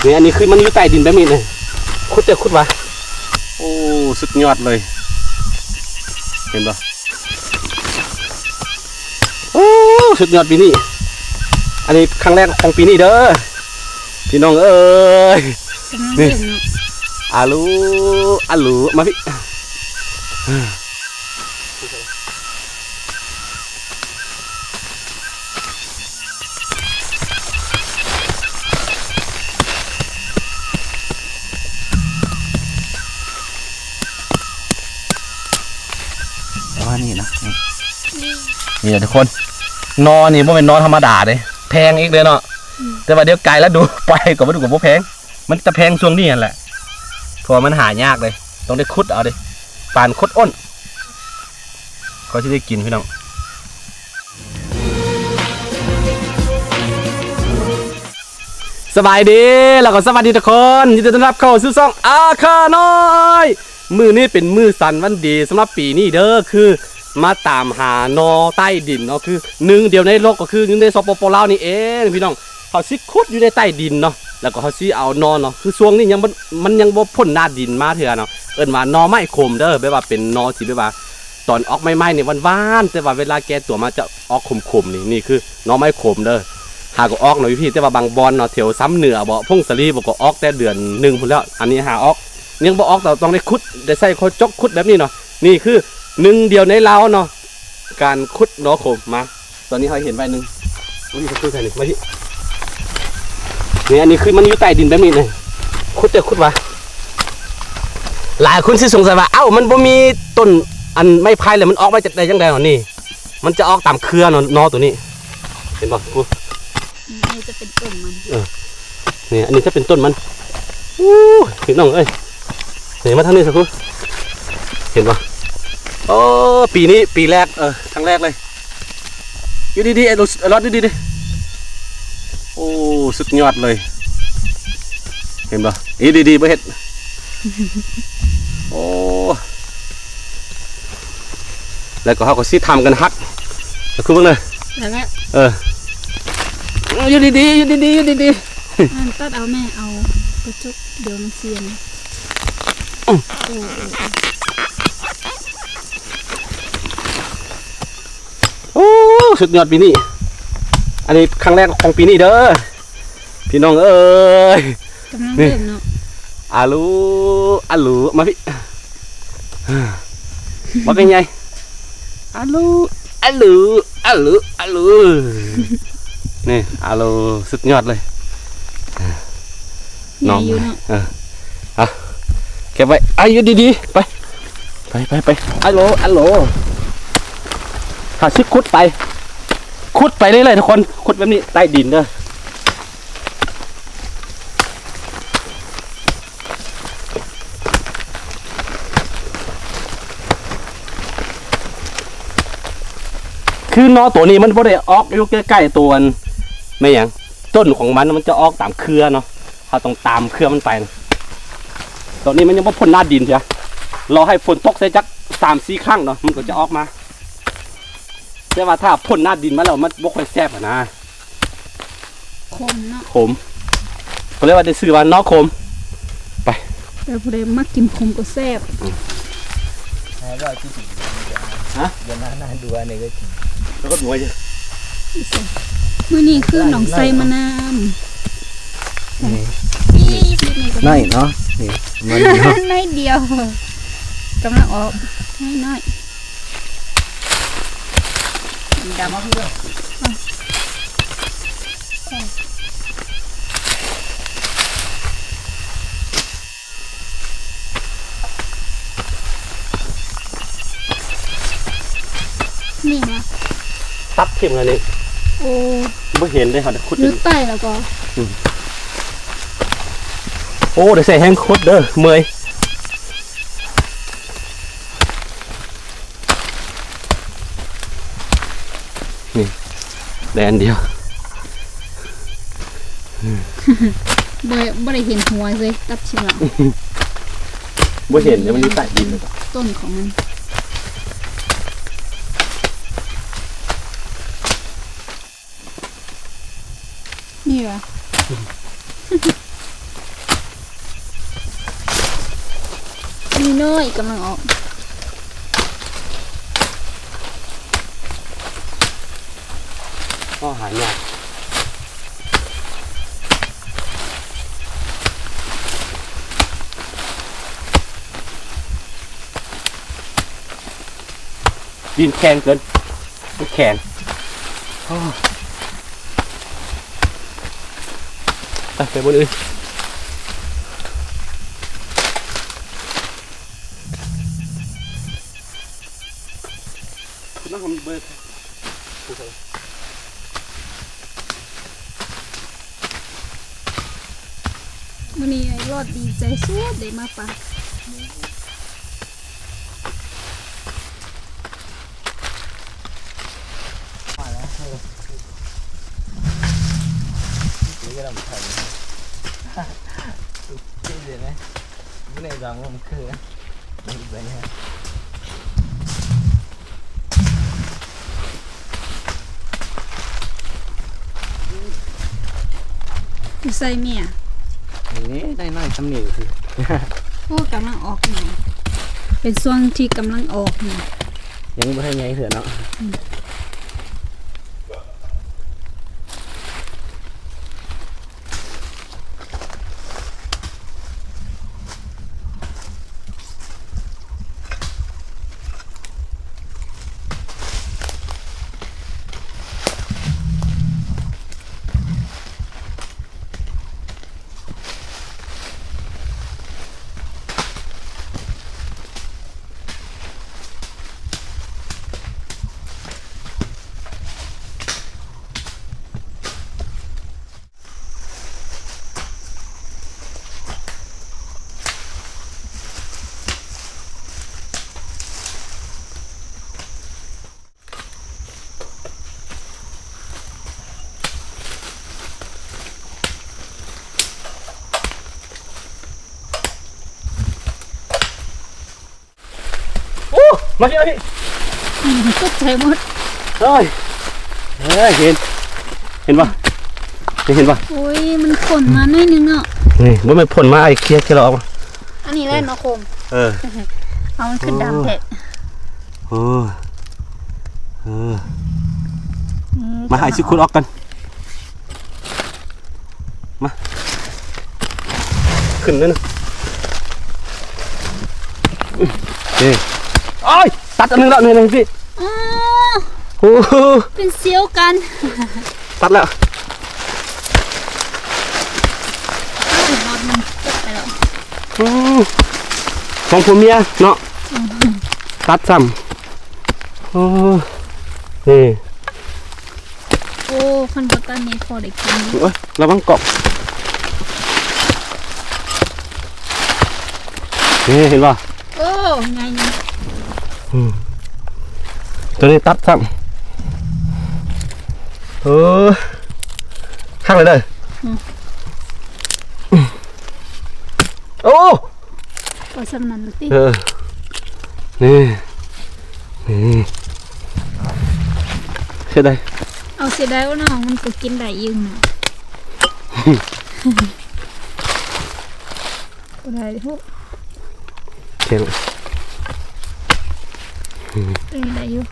นี่อันนี้คือมันอยู่ใต้ดินแบบนี้เลยขุดเจอขุดวะโอ้สุดยอดเลยเห็นปะโอ้สุดยอดปีนี้อันนี้ครั้งแรกของปีนี้เด้อพี่น้องเอ้ยนี่อาลูมาพี่ว่านี่นะนี่ทุกคนนอนนี่ไม่เป็นนอนธรรมดาเลยแพงอีกเลยเนาะแต่ว่าเดี๋ยวไกลแล้วดูไปก็ไม่ดูกับพวกแพงมันจะแพงช่วงนี้แหละเพราะมันหายากเลยต้องได้คุดเอาดิป่านคุดอ้นก็จะได้กินพี่น้องสบายดีแล้วก็สวัสดีทุกคนยินดีต้อนรับเข้าสู่ช่องอาคาน้อยมือนี้เป็นมือสันวันดีสำหรับปีนี้เด้อคือมาตามหานอใต้ดินเนาะคือหนึ่งเดียวในโลกก็คืออยู่ในสปปลาวนี่เองพี่น้องเขาซิคุดอยู่ในใต้ดินเนาะแล้วก็เขาซิเอานอนเนาะคือช่วงนี้ยังมันยังบ่พ้นหน้าดินมาเถอะเนาะเอิ้นว่านอไม้ขมเด้อแบบว่าเป็นนอที่แบบว่าตอนออกไม้ๆเนี่ยหวานๆแต่ว่าเวลาแก่ตัวมาจะออกขมๆนี่คือนอไม้ขมเด้อหาก็ออกหน่อยพี่แต่ว่าบางบอลเนาะแถวซ้ำเหนือบ่พงศรีบ่ก็ออกแต่เดือน1พุ่นแล้วอันนี้หาออกยังบ่ออกแต่ต้องได้ขุดได้ใส่เขาจกขุดแบบนี้เนาะนี่คือหนึ่งเดียวในลาวเนาะการขุดนอขมมาตอนนี้เขาเห็นใบหนึ่งอุ้ยเขาคุยใครนี่มาที่นี่อันนี้คือมันอยู่ใต้ดินแบบนี้เลยขุดเจอขุดวะหลายคนที่สงสัยว่าเอ้ามันบ่มีต้นอันไม้พายเลยมันออกมาจากใดจังใดเนาะนี่มันจะออกตามเครือเนาะนอตัวนี้เห็นป่ะกูนี่จะเป็นต้นมันนี่อันนี้จะเป็นต้นมันพี่น้องเอ้ยเห็นมาทางนี้สักครู่เห็นป่ะโอ้ปีนี้ปีแรกครั้งแรกเลยอยู่ดีๆไอ้รถดีๆดิโอ้สุดยอดเลยเห็นป่ะอีดีๆไม่เห็นโอ้แล้วก็เขาก็ซิทำกันฮักสักครู่เพิ่งเลยแล้วก็อยู่ดีๆอยู่ดีๆอยู่ดีๆมันตัดเอาแม่เอากระจกเดี๋ยวมันเสียนโอ้สุดยอดปีนี้อันนี้ครั้งแรกของปีนี้เด้อพี่น้องเอ้ยกำลังเริ่มเนาะอาลูมาพี่มาเป็นไงอาลูนี่อาลูสุดยอดเลยน้องเก็บไว้อายุดีๆไปอาโลถ้าชิดขุดไปเรื่อยๆทุกคนขุดแบบนี้ใต้ดินเด้อคือนอตัวนี้มันบ่ได้ออกอยู่ใกล้ๆตัวไม่อย่างต้นของมันจะออกตามเครือเนาะเราต้องตามเครือมันไปตอนนี้มันยังไม่พ้นหน้าดินใช่ไหมรอให้ฝนตกใส่จัก3-4 ครั้งเนาะมันก็จะออกมาแต่ว่าถ้าพ้นหน้าดินมาแล้วมันบ่ค่อยแซ่บนะขมเนาะขมก็เรียกว่าได้ซื้อว่านอขมไปแต่ผู้ใดมักกินขมก็แซ่บก็ที่สิฮะเดี๋ยวน่าดูอันนี้ก็กินแล้วก็ดูไว้จ้ะมื้อนี้คือหนองไซมะนาวน้อยเนาะนี่มันน้อยเดียวกำลังออกน้อยดำมากเลยนี่นะตัดเข็มอะไรนี่โอ้ไม่เห็นเลยค่ะขุดลึกใต้แล้วก็โอ้เดี๋ยวใส่แห้งขุดเด้อเมยนี่แดนเดียวบ่ได้เห็นหัวเลยตัดชิมบ่เห็นเนี่ยมันอยู่ใต้ดินต้นของมันนี่วะ มีน้อยกำลังออก ก็หายากดินแข็งเกินแข็งไปบนอื่นนั่งทำเบอร์ วันนี้ไอ้รอดดีใจสุดได้มาปะ มาแล้วนี่ก็ลำไส้ที่เดียวนะไม่ได้ดังว่ามันคือมันเป็นไง อยู่ใส่เมีย นี่ได้น้อยทำนี่คือ โอ้กำลังออกนี่เป็นช่วงที่กำลังออกนี่ ยังไม่ให้ไงเถื่อนเนาะ โอ้มาพี่มาพี่ ตกใจหมด เฮ้ยเห็นปะเห็นปะ โอ้ยมันขนมาหน่อยนึงเนาะ นี่ว่าไม่พ่นมาไอ้เคลียร์ออกมา อันนี้แหละเนาะโคม เออ เอามันขึ้นดำแท้ เออมาให้ชิคุดออกกันมาขึ้นเลยนะเฮ้ยโอ้ยตัดอันนึงแล้วนี่พี่ อ๋อ โอ้โห เป็นเสียวกัน ตัดแล้ว อ้าวรอดมันตกไปแล้ว ของผมเมียเนาะตัดซ้ำโอ้นี่ โอ้คันบตันนี้พอได้กินอยู่ โอ้ยระวังเกาะนี่เห็นป่ะ โอ้ไงนี่ ตัวนี้ตัดซ้ำเออข้างเลยเลยโอ้ ก็สำนันลูกติ เออนี่เสียดาย เอาเสียดายว่าน้องมันก็กินได้อยืงเนาะก็ได้พวก เสียง ได้อยู่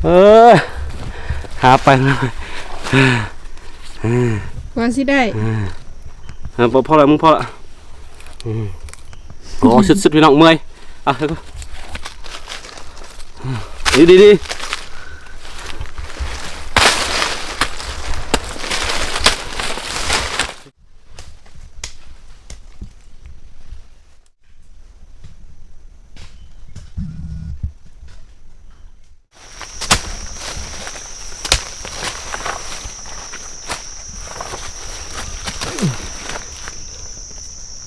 เออหาไปนะ ว่าสิได้ พอแล้วมึงพอละโอ้สุดๆพี่น้องเมื่อยอ่ะดี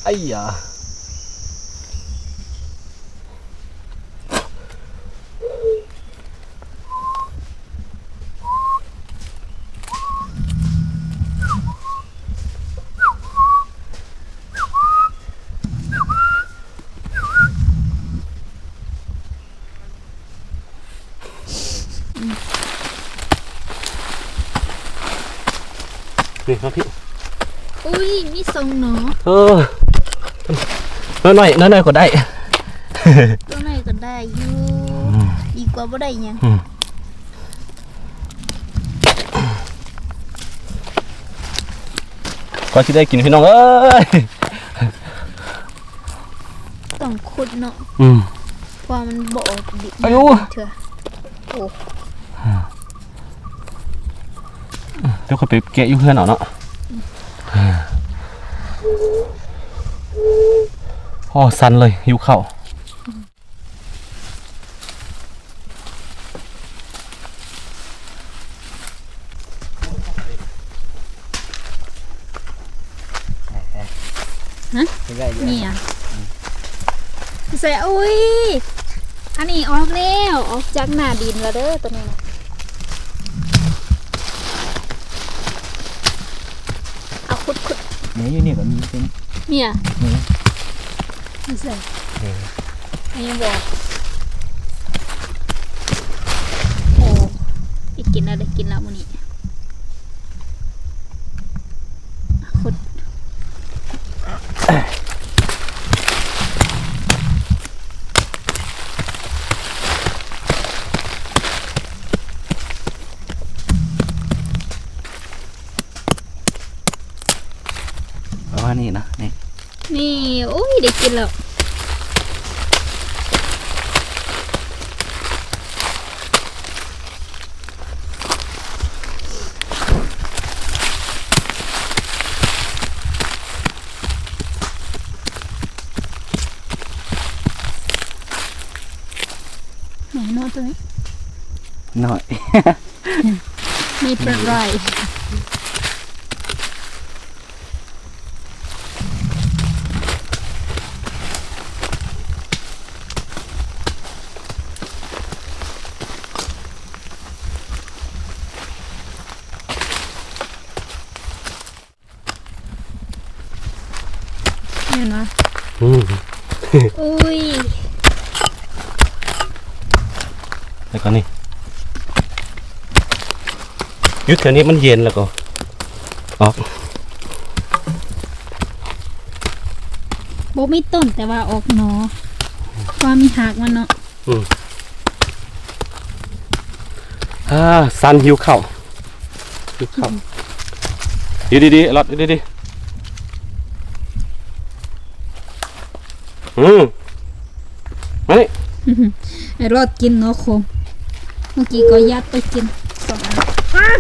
ไอ้ยานี่ครับพี่ อุ้ยมีทรงเนาะ น้อยก็ได้ ตัวไหนก็ได้อยู่ดีกว่าบ่ได้หยัง ก็สิได้กินพี่น้องเอ้ย ต้องขุดเนาะเพราะมันบ่ออกดิ อายุ เถอะโอ้ เดี๋ยวเขาไปแกะอยู่เพื่อนเอาเนาะพ่อสันเลยหิวข้าว ไม่ได้เยอะ นี่อ่ะใส่อุ้ยอันนี้ออกแล้วออกจากหน้าดินแล้วเด้อตัวนี้นะเอาขุด เนี่ยอยู่นี่ก็มีเป็น เนี่ย นี่ ไม่ใส่อันนี้บอกโอ้ได้กินแล้วมื้อนี้ขุด ประมาณนี้นะนี่ นี่โอ้ยได้กินแล้วไหนนอนตัวนี้ หน่อย ไม่เป็นไรเห็นไหมอุ้ย แล้วก็นี่ยุดแถวนี้มันเย็นแล้วก็ออก โบไม่ต้นแต่ว่าออกหนอความมีหักมันเนาะ สันหิวข้าวอยู่ดีๆรอดดีๆมานี่ ไอ้รอดกินเนาะคมเมื่อกี้ก็ยัดไปกิน2 อัน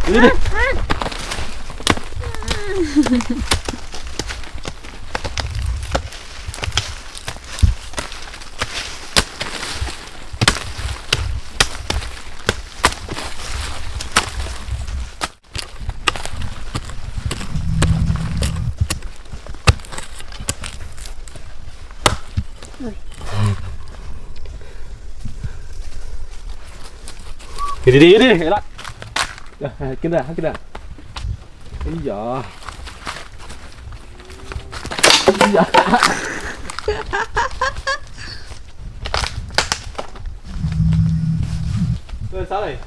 อยู่ดีอยู่ดีๆดิไอ้รอดกินได้กินได้ไอ้หยาsao này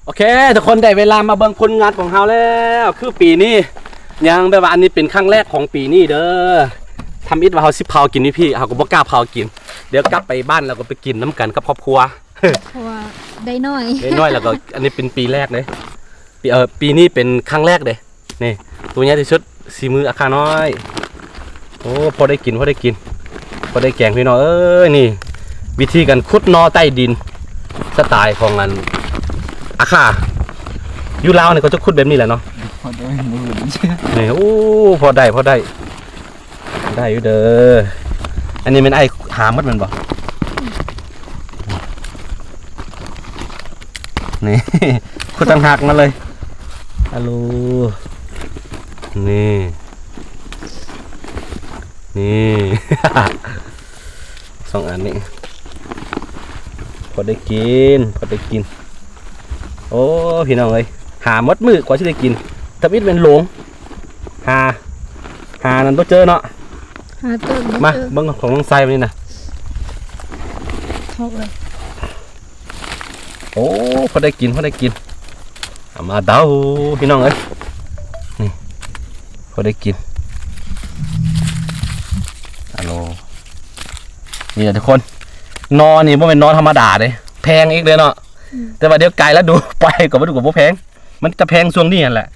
โอเคทุกคนได้เวลามาเบิ่งผลงานของเราแล้วคือปีนี้ยังแบบว่าอันนี้เป็นครั้งแรกของปีนี้เด้อทำอิดว่าเขาสิเผากินพี่เขาก็บ่กล้าเผากินเดี๋ยวกลับไปบ้านเราก็ไปกินน้ำกันกับครอบครัว เพราะว่าได้น้อย ได้น้อยแล้วก็อันนี้เป็นปีแรกเลยปีนี้เป็นครั้งแรกเลยนี่ตัวนี้ที่ชุดสีมืออาคาน้อยโอ้พอได้กินพอได้แกงพี่น้องเอ้ยนี่วิธีการขุดนอใต้ดินสไตล์ของงานอาคาอยู่ลาวเนี่ยเขาจะขุดแบบนี้แหละเนาะ พอได้มือนี่เชื่อ นี่โอ้พอได้อยู่เด้ออันนี้เป็นไอ้หามัดมันบ่นี่ขุดต่างหากมาเลยฮัลโหล นี่นี่ สองอันนี้พอได้กินโอ้พี่น้องเอ้ยหาหมดมือกว่าที่ได้กินถ้ามิดเป็นหลงหานั่นต้องเจอเนาะ หาตัว มาเบิ่งของน้องไซมันนี่นะ เข้าเลย โอ้พอได้กินเอามาเดาพี่น้องเอ้ยนี่พอได้กินฮัลโหลนี่ทุกคนนอนี่บ่เป็นนอธรรมดาเลยแพงอีกเลยเนาะแต่ว่าเดี๋ยวไกลแล้วดูไปก็บ่ดูกับบ่แพงมันจะแพงช่วงนี้นั่นแหละ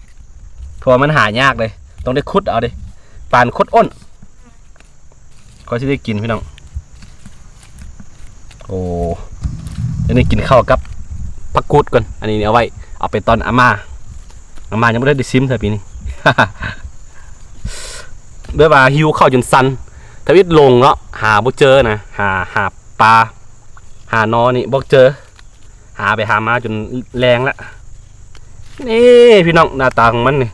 เพราะมันหายากเลยต้องได้ขุดเอาดิปานขุดอ้นก็สิได้กินพี่น้องโอ้เดี๋ยวนี้กินข้าวกับผักกูดก่อนอันนี้เอาไว้เอาไปตอนอาม่ายังไม่ได้ซิมเธอปีนี้ เบื่อว่าหิวข้าวจนสันทวิตลงเนาะหาบ่เจอนะหาปลาหานอนี่บ่เจอหาไปหามาจนแรงแล้วนี่พี่น้องหน้าตาของมันนี่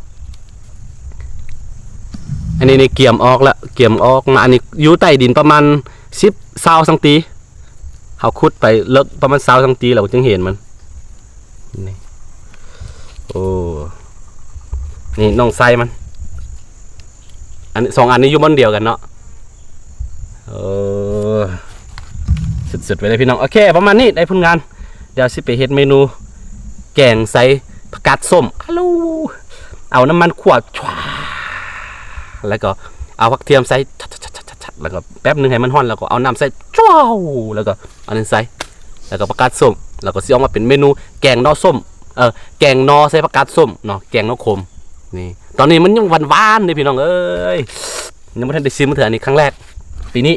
อันนี้เกี่ยมออกแล้วเกี่ยมออกมาอันนี้อยู่ใต้ดินประมาณ10-20ซนเขาขุดไปเลิกประมาณ20ซนเราจึงเห็นมันนี่โอ้นี่น้องไซมันอัน2อันนี้อยู่บนเดียวกันเนาะสุดๆไปเลยพี่น้องโอเคประมาณนี้ได้ผลงานเดี๋ยวสิไปเฮ็ดเมนูแกงใส่ผักกาดส้มฮัลโหลเอาน้ำมันขวดแล้วก็เอาผักเทียมใส่แล้วก็แป๊บนึงให้มันร้อนแล้วก็เอาน้ำใส่จ้าวแล้วก็เอาน้ำใส่แล้วก็ผักกาดส้มแล้วก็สิออกมาเป็นเมนูแกงนอส้มแกงนอใส่ผักกาดส้มเนาะแกงนอขมนี่ตอนนี้มันยังหวานๆเลยพี่น้องเอ้ยยังไม่ทันได้ชิมมันเถอะอันนี้ครั้งแรกปีนี้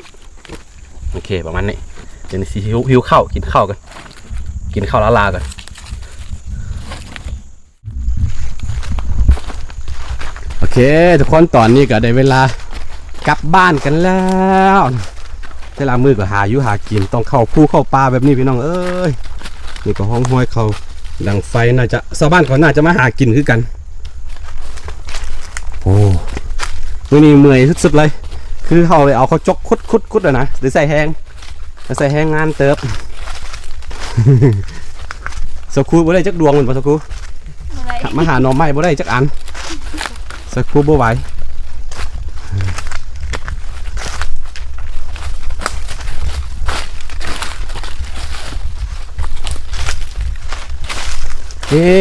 โอเคประมาณนี้เดี๋ยวนี้สิหิวข้าวกินข้าวกันกินข้าวลากัน โอเคทุกคนตอนนี้ก็ได้เวลากลับบ้านกันแล้วเวลามือก็หาอยู่หากินต้องเข้าภูเข้าป่าแบบนี้พี่น้องเอ้ยนี่ก็ห้องห้อยเขาดังไฟน่าจะชาวบ้านเขาน่าจะมาหากินคือกันโอ้มื้อนี้เมื่อยสุดๆเลยคือเขาไปเอาเขาจกคุดๆนะหรือใส่แห้งงานเติบ สักครู่บ่ได้จักดวงเหมือนบ่สักครู่มาหาหน่อไม้บ่ได้จักอันสักครู่บ่ไหว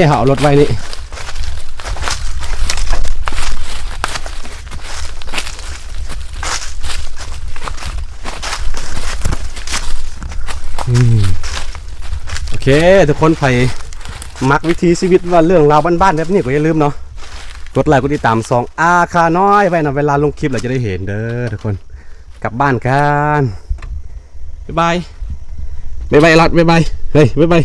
เอารถไว้นี่โอเคทุกคนไปมักวิธีชีวิตว่าเรื่องราวบ้านๆแบบนี้ก็อย่าลืมเนาะกดไลค์กดติดตาม2อาคาน้อยไว้นะเวลาลงคลิปเราจะได้เห็นเด้อทุกคนกลับบ้านกันบ๊ายบายรัดบ๊ายบายเฮ้ยบ๊ายบาย